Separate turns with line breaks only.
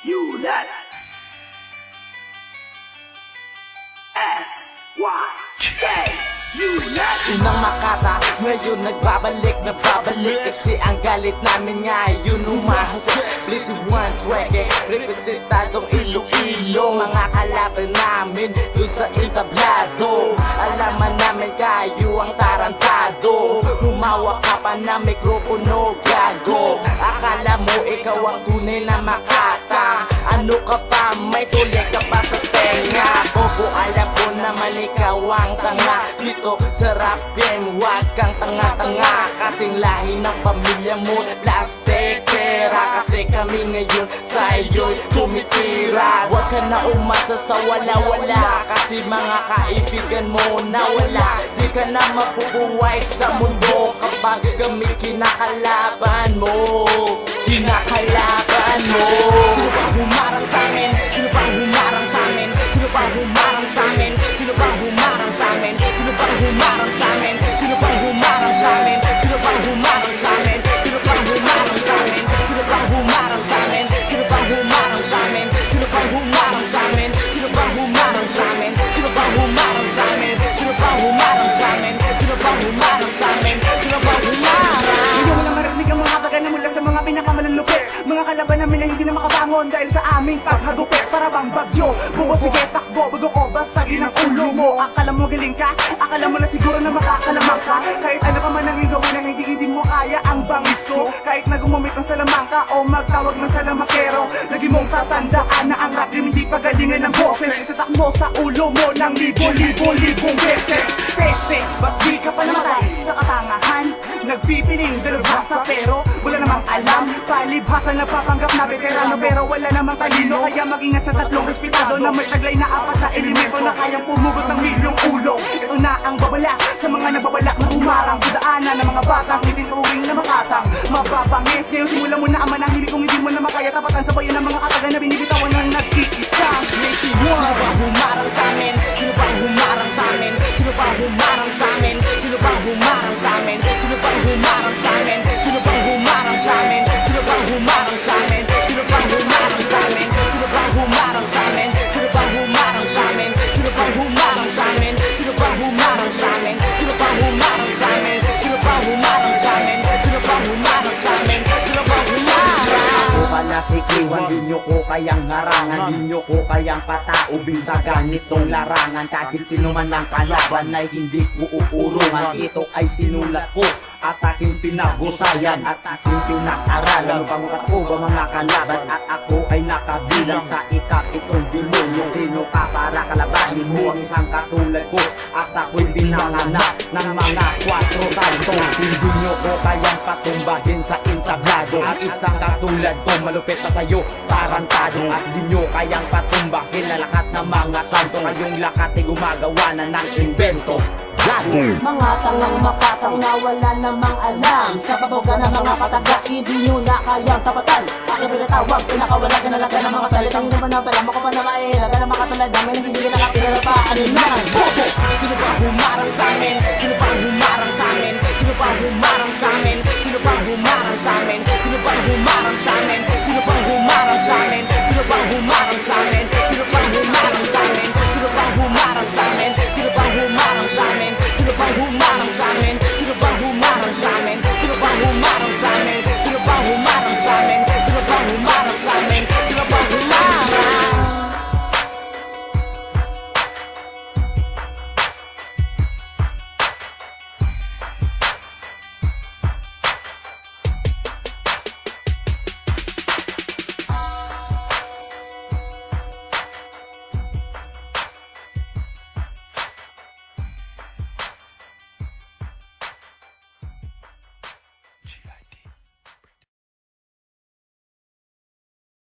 Unit SYK Unit.
Unang makata, ngayon nagbabalik kasi ang galit namin nga yun umahasok. Please once weke, representadong Iloilo, mga kalaban namin dun sa entablado. Alaman namin kayo ang tarantado, humawak ka pa na mikropono gago. Akala mo ikaw ang tunay na makata, ano ka pa, may tulik ka pa sa tenga. Bobo, alam ko naman ikaw ang tanga dito sa rap game, wag kang tanga-tanga. Kasing lahi ng pamilya mo plastikera, kasi kami ngayon sa iyo'y tumitira. Wag ka na umasa sa wala-wala, kasi mga kaibigan mo nawala. Di ka na mapubuhay sa mundo kapag kami kinakalaban mo. Kinakalaban mo. Sino bang humarang sa'min? Sino bang humarang sa'min? Sino bang humarang sa'min? Sino bang humarang sa'min? Sino bang humarang sa'min? Sino bang humarang sa'min? Sino bang humarang sa'min? Sino bang humarang sa'min? Sino bang humarang sa'min? Sino bang humarang sa'min? Sino bang humarang sa'min? Sino bang humarang sa'min? Sino bang humarang sa'min? Sino bang humarang sa'min? Sino bang humarang sa'min? Sino bang humarang?
Hindi mo lang marinig ang mga baga na mula sa mga pinakamalang luper. Mga kalaban namin na hindi na makabangon dahil sa aming paghagupit. Para bang bagyo, buo sige takbo, bago ko basagin ang ulo mo. Akala mo galing ka? Akala mo na siguro na makakalamang ka? Kahit ano pa man ang gawin na hindi mo kaya ang bangis ko. Kahit na gumamit ng salamangka o magtawag ng salamakero, lagi mong tatandaan na ang rap game hindi pagalingan ng boses. Isatak mo sa ulo mo ng libo-libo-libong beses. Peste, ba't di ka pa namatay sa katangahan? Nagpipiling dalubhasa pero wala namang alam. Palibhasa napapanggap na veterano pero wala namang talino. Kaya mag-ingat sa tatlong respetado na may taglay na apat na elemento na kayang pumugot ng milyong ulo. Ito na ang babala sa mga nababalak na humarang sa daanan ng mga batang itinuring na makatang mababangis. Ngayon simula mo na ang manahili kung hindi mo na makaya tapatan sa bayan ng mga katagan na binibitawan ng nag-iisa.
Sino bang humarang sa'min? Sino bang humarang sa'min? Sino bang humarang sa'min? Sino bang humarang sa'min? Sino bang humarang sa'min? Sino bang humarang sa'min? Sino bang humarang sa'min? Sino bang humarang sa'min? Sino bang humarang sa'min? Sino bang humarang sa'min? Sino bang humarang sa'min? Sino bang humarang sa'min? Sino bang humarang sa'min? Sino bang humarang sa'min? Sino bang humarang sa'min? Sino bang humarang?
Ako pala si Kiwan, di nyo ko kayang harangan, di nyo ko kayang pataubin sa ganitong larangan. Kahit sino man ang kalaban ay hindi ko uurungan. Ito ay sinulat ko at aking pinaghusayan at aking pinag-aralan upang makatuwa mga kalaban. At ako ay nakabilang sa ikapitong demonyo. Sino ka para kalabanin mo ang isang katulad ko? At ako'y pinanganak ng mga 4 santong. Hindi nyo ko kayang patumbahin sa entablado. At isang katulad ko malupit pa sa'yo, tarantado. At di nyo kayang patumbahin na lahat ng mga santo. Kayong lakat ay gumagawa na ng invento.
Mga tangang makatang na wala namang alam sa paboga ng mga kataga, hindi nyo na kayang tapatan. Aking pinatawag, pinakawala ka na lang ng mga salitang hindi naman nabala mo ka pa na mailaga ng mga katulad namin hindi ka nakapilala pa. Ano na? Bobo!
Sino bang humarang sa'min? Sino bang humarang sa'min? Sino bang humarang sa'min? Sino bang humarang sa'min? Sino bang humarang sa'min? Sino bang humarang